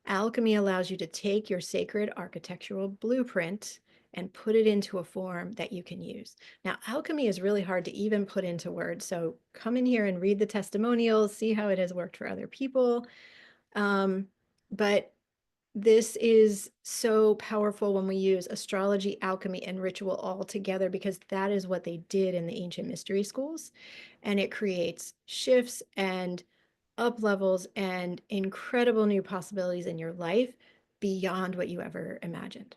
S1: Alchemy allows you to take your sacred architectural blueprint and put it into a form that you can use. Now, alchemy is really hard to even put into words. So come in here and read the testimonials, see how it has worked for other people. But this is so powerful when we use astrology, alchemy, and ritual all together, because that is what they did in the ancient mystery schools. And it creates shifts and up levels and incredible new possibilities in your life beyond what you ever imagined.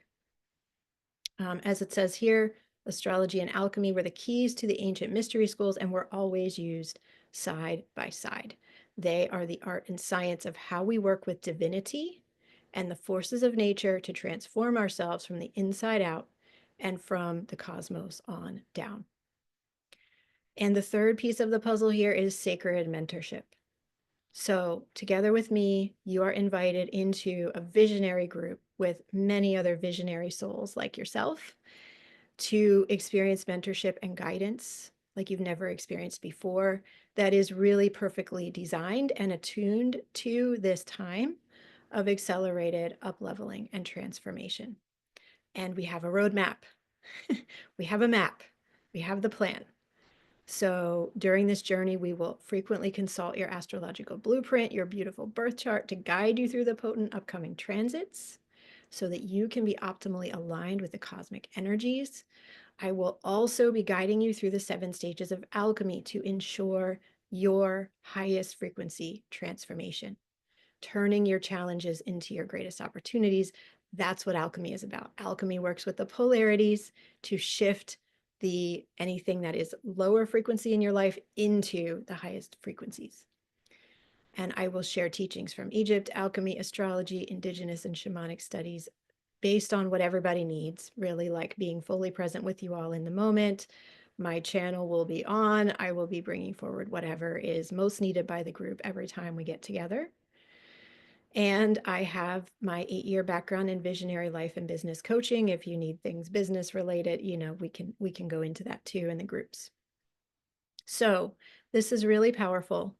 S1: As it says here, astrology and alchemy were the keys to the ancient mystery schools and were always used side by side. They are the art and science of how we work with divinity and the forces of nature to transform ourselves from the inside out and from the cosmos on down. And the third piece of the puzzle here is sacred mentorship. So together with me, you are invited into a visionary group with many other visionary souls like yourself to experience mentorship and guidance like you've never experienced before, that is really perfectly designed and attuned to this time of accelerated up-leveling and transformation. And we have a roadmap. We have a map. We have the plan. So during this journey, we will frequently consult your astrological blueprint, your beautiful birth chart, to guide you through the potent upcoming transits so that you can be optimally aligned with the cosmic energies. I will also be guiding you through the 7 stages of alchemy to ensure your highest frequency transformation, turning your challenges into your greatest opportunities. That's what alchemy is about. Alchemy works with the polarities to shift anything that is lower frequency in your life into the highest frequencies. And I will share teachings from Egypt, alchemy, astrology, indigenous, and shamanic studies based on what everybody needs, really, like being fully present with you all in the moment. My channel will be on. I will be bringing forward whatever is most needed by the group every time we get together. And I have my 8-year background in visionary life and business coaching. If you need things business related, we can go into that too in the groups. So this is really powerful,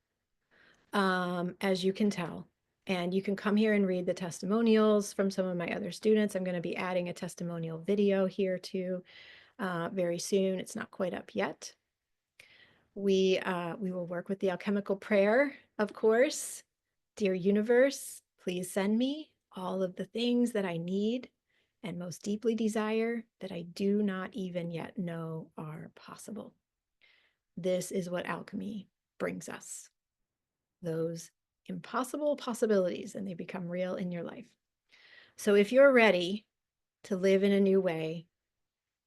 S1: as you can tell. And you can come here and read the testimonials from some of my other students. I'm going to be adding a testimonial video here too very soon. It's not quite up yet. We will work with the alchemical prayer, of course. Dear universe, please send me all of the things that I need and most deeply desire that I do not even yet know are possible. This is what alchemy brings us, those impossible possibilities, and they become real in your life. So if you're ready to live in a new way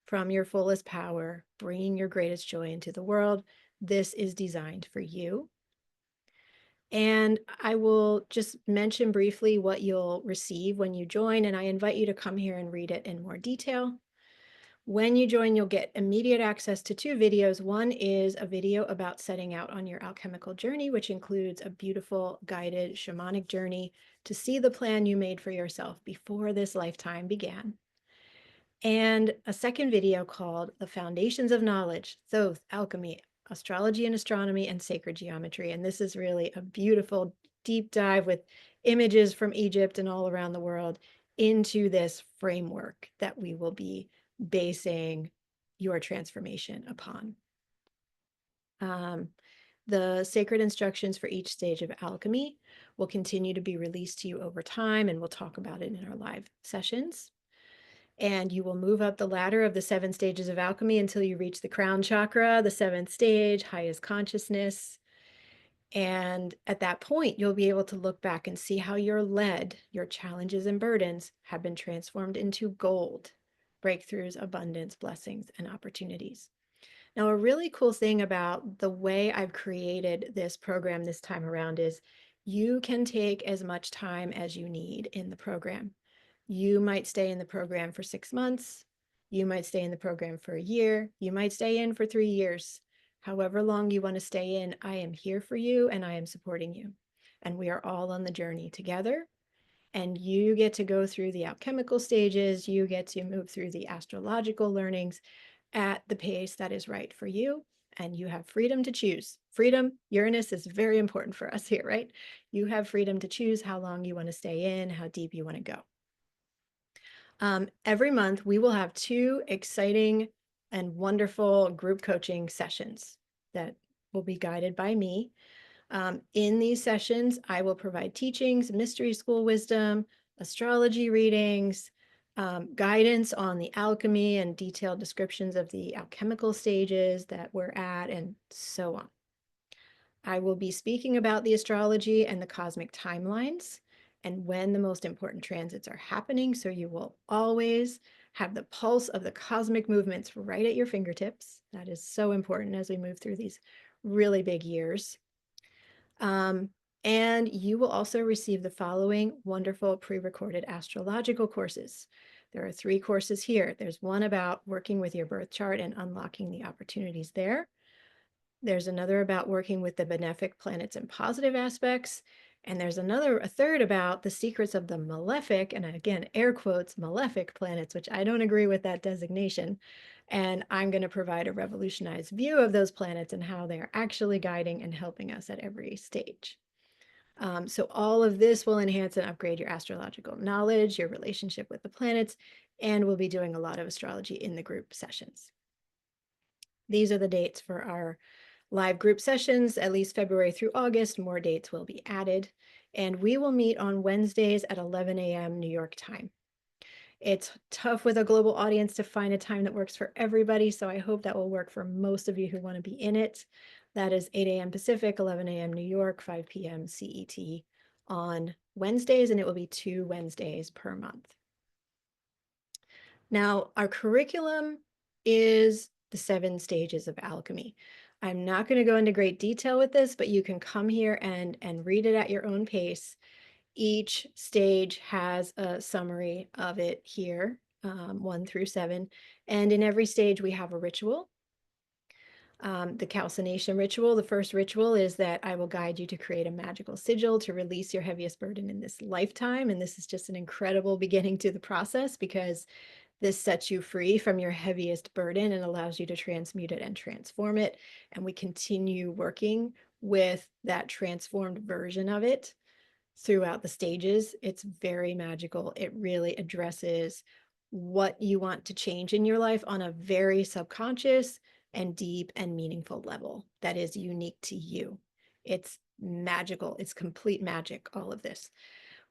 S1: from your fullest power, bringing your greatest joy into the world, this is designed for you. And I will just mention briefly what you'll receive when you join, and I invite you to come here and read it in more detail. When you join, you'll get immediate access to 2 videos. One is a video about setting out on your alchemical journey, which includes a beautiful guided shamanic journey to see the plan you made for yourself before this lifetime began. And a second video called The Foundations of Knowledge, Thoth, Alchemy, Astrology and Astronomy, and Sacred Geometry. And this is really a beautiful deep dive with images from Egypt and all around the world into this framework that we will be basing your transformation upon. The sacred instructions for each stage of alchemy will continue to be released to you over time, and we'll talk about it in our live sessions. And you will move up the ladder of the 7 stages of alchemy until you reach the crown chakra, the 7th stage, highest consciousness. And at that point, you'll be able to look back and see how your lead, your challenges and burdens, have been transformed into gold, breakthroughs, abundance, blessings, and opportunities. Now, a really cool thing about the way I've created this program this time around is you can take as much time as you need in the program. You might stay in the program for 6 months. You might stay in the program for a year. You might stay in for 3 years. However long you want to stay in, I am here for you and I am supporting you. And we are all on the journey together. And you get to go through the alchemical stages. You get to move through the astrological learnings at the pace that is right for you. And you have freedom to choose. Freedom, Uranus is very important for us here, right? You have freedom to choose how long you want to stay in, how deep you want to go. Every month, we will have 2 exciting and wonderful group coaching sessions that will be guided by me. In these sessions, I will provide teachings, mystery school wisdom, astrology readings, guidance on the alchemy and detailed descriptions of the alchemical stages that we're at, and so on. I will be speaking about the astrology and the cosmic timelines and when the most important transits are happening. So you will always have the pulse of the cosmic movements right at your fingertips. That is so important as we move through these really big years. And you will also receive the following wonderful pre-recorded astrological courses. There are 3 courses here. There's one about working with your birth chart and unlocking the opportunities there. There's another about working with the benefic planets and positive aspects. And there's a third about the secrets of the malefic, and again, air quotes, malefic planets, which I don't agree with that designation. And I'm going to provide a revolutionized view of those planets and how they're actually guiding and helping us at every stage. So all of this will enhance and upgrade your astrological knowledge, your relationship with the planets, and we'll be doing a lot of astrology in the group sessions. These are the dates for our live group sessions, at least February through August. More dates will be added. And we will meet on Wednesdays at 11 a.m. New York time. It's tough with a global audience to find a time that works for everybody, so I hope that will work for most of you who want to be in it. That is 8 a.m. Pacific, 11 a.m. New York, 5 p.m. CET on Wednesdays, and it will be 2 Wednesdays per month. Now, our curriculum is the 7 stages of alchemy. I'm not going to go into great detail with this, but you can come here and read it at your own pace. Each stage has a summary of it here, 1 through 7. And in every stage, we have a ritual. The calcination ritual, the first ritual is that I will guide you to create a magical sigil to release your heaviest burden in this lifetime. And this is just an incredible beginning to the process because this sets you free from your heaviest burden and allows you to transmute it and transform it. And we continue working with that transformed version of it throughout the stages. It's very magical. It really addresses what you want to change in your life on a very subconscious and deep and meaningful level that is unique to you. It's magical. It's complete magic, all of this.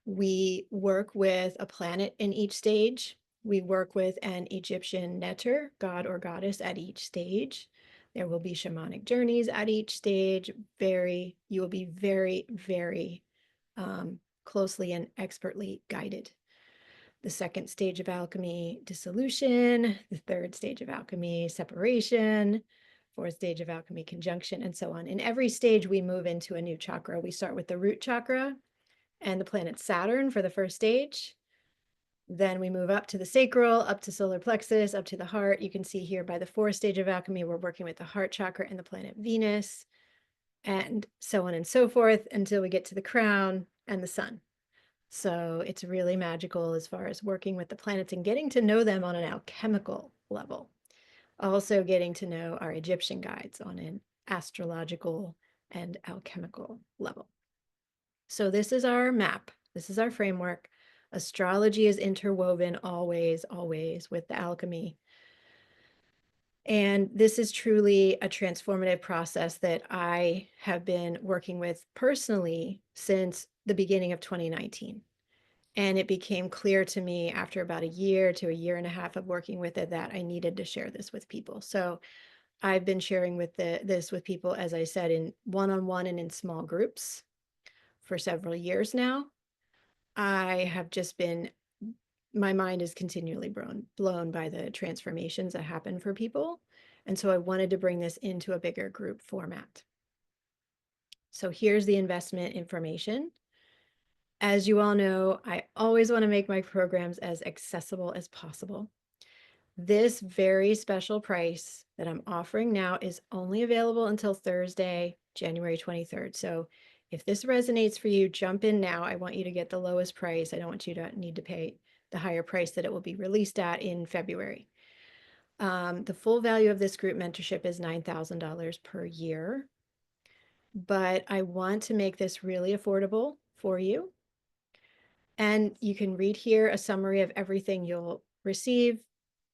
S1: We work with a planet in each stage. We work with an Egyptian neter, god or goddess, at each stage. There will be shamanic journeys at each stage. You will be very, very closely and expertly guided. The second stage of alchemy, dissolution. The third stage of alchemy, separation. Fourth stage of alchemy, conjunction, and so on. In every stage, we move into a new chakra. We start with the root chakra and the planet Saturn for the first stage. Then we move up to the sacral, up to solar plexus, up to the heart. You can see here by the 4th stage of alchemy, we're working with the heart chakra and the planet Venus, and so on and so forth until we get to the crown and the sun. So it's really magical as far as working with the planets and getting to know them on an alchemical level. Also getting to know our Egyptian guides on an astrological and alchemical level. So this is our map. This is our framework. Astrology is interwoven always, always with the alchemy. And this is truly a transformative process that I have been working with personally since the beginning of 2019. And it became clear to me after about a year to a year and a half of working with it that I needed to share this with people. So I've been sharing this with people, as I said, in one-on-one and in small groups for several years now. I have just been, my mind is continually blown by the transformations that happen for people. And so I wanted to bring this into a bigger group format. So here's the investment information. As you all know, I always want to make my programs as accessible as possible. This very special price that I'm offering now is only available until Thursday, January 23rd. So if this resonates for you, jump in now. I want you to get the lowest price. I don't want you to need to pay the higher price that it will be released at in February. The full value of this group mentorship is $9,000 per year, but I want to make this really affordable for you. And you can read here a summary of everything you'll receive.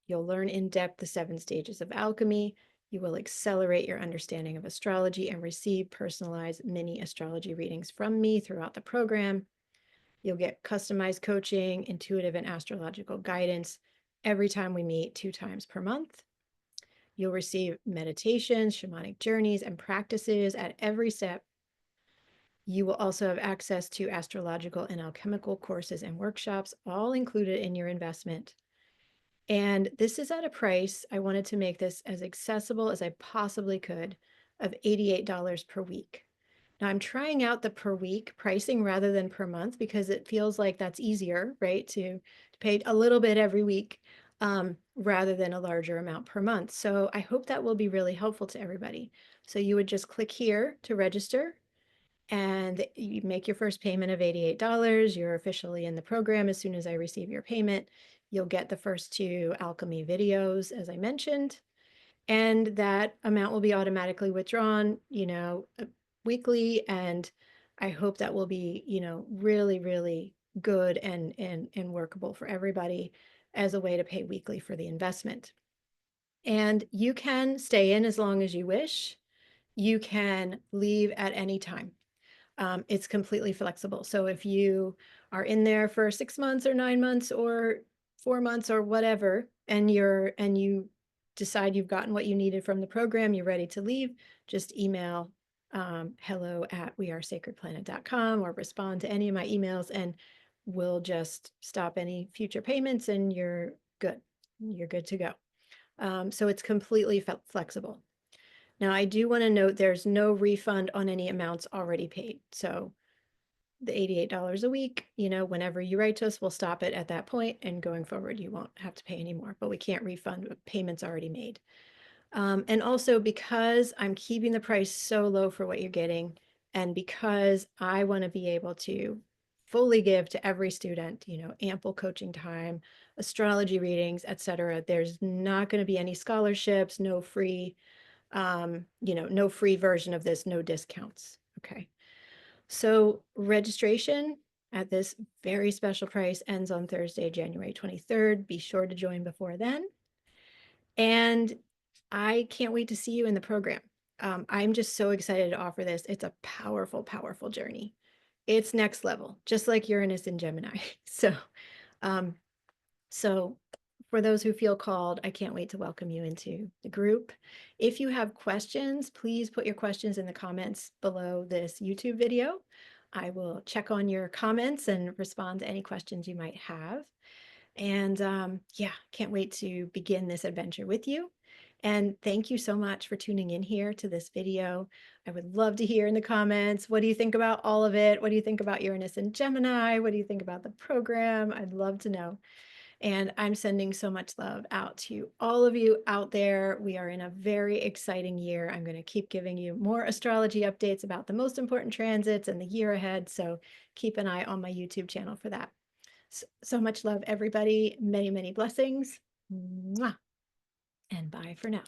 S1: You'll learn in depth the 7 stages of alchemy. You will accelerate your understanding of astrology and receive personalized mini astrology readings from me throughout the program. You'll get customized coaching, intuitive and astrological guidance every time we meet 2 times per month. You'll receive meditations, shamanic journeys, and practices at every step. You will also have access to astrological and alchemical courses and workshops, all included in your investment. And this is at a price, I wanted to make this as accessible as I possibly could, of $88 per week. Now I'm trying out the per week pricing rather than per month because it feels like that's easier, right? To pay a little bit every week rather than a larger amount per month. So I hope that will be really helpful to everybody. So you would just click here to register and you make your first payment of $88. You're officially in the program as soon as I receive your payment. You'll get the first 2 alchemy videos, as I mentioned, and that amount will be automatically withdrawn, weekly. And I hope that will be, really, really good and workable for everybody as a way to pay weekly for the investment. And you can stay in as long as you wish. You can leave at any time. It's completely flexible. So if you are in there for 6 months or 9 months or 4 months or whatever, and you decide you've gotten what you needed from the program, you're ready to leave, just email hello@wearesacredplanet.com or respond to any of my emails, and we'll just stop any future payments and you're good. You're good to go. So it's completely flexible. Now, I do want to note there's no refund on any amounts already paid. So the $88 a week, whenever you write to us, we'll stop it at that point, and going forward, you won't have to pay anymore, but we can't refund payments already made. And also because I'm keeping the price so low for what you're getting, and because I want to be able to fully give to every student, ample coaching time, astrology readings, etc. There's not going to be any scholarships, no free no free version of this, no discounts. Okay. So registration at this very special price ends on Thursday, January 23rd. Be sure to join before then. And I can't wait to see you in the program. I'm just so excited to offer this. It's a powerful, powerful journey. It's next level, just like Uranus and Gemini. Um, so for those who feel called, I can't wait to welcome you into the group. If you have questions, please put your questions in the comments below this YouTube video. I will check on your comments and respond to any questions you might have. And yeah, can't wait to begin this adventure with you. And thank you so much for tuning in here to this video. I would love to hear in the comments, what do you think about all of it? What do you think about Uranus and Gemini? What do you think about the program? I'd love to know. And I'm sending so much love out to all of you out there. We are in a very exciting year. I'm going to keep giving you more astrology updates about the most important transits and the year ahead. So keep an eye on my YouTube channel for that. So much love, everybody. Many, many blessings. Mwah. And bye for now.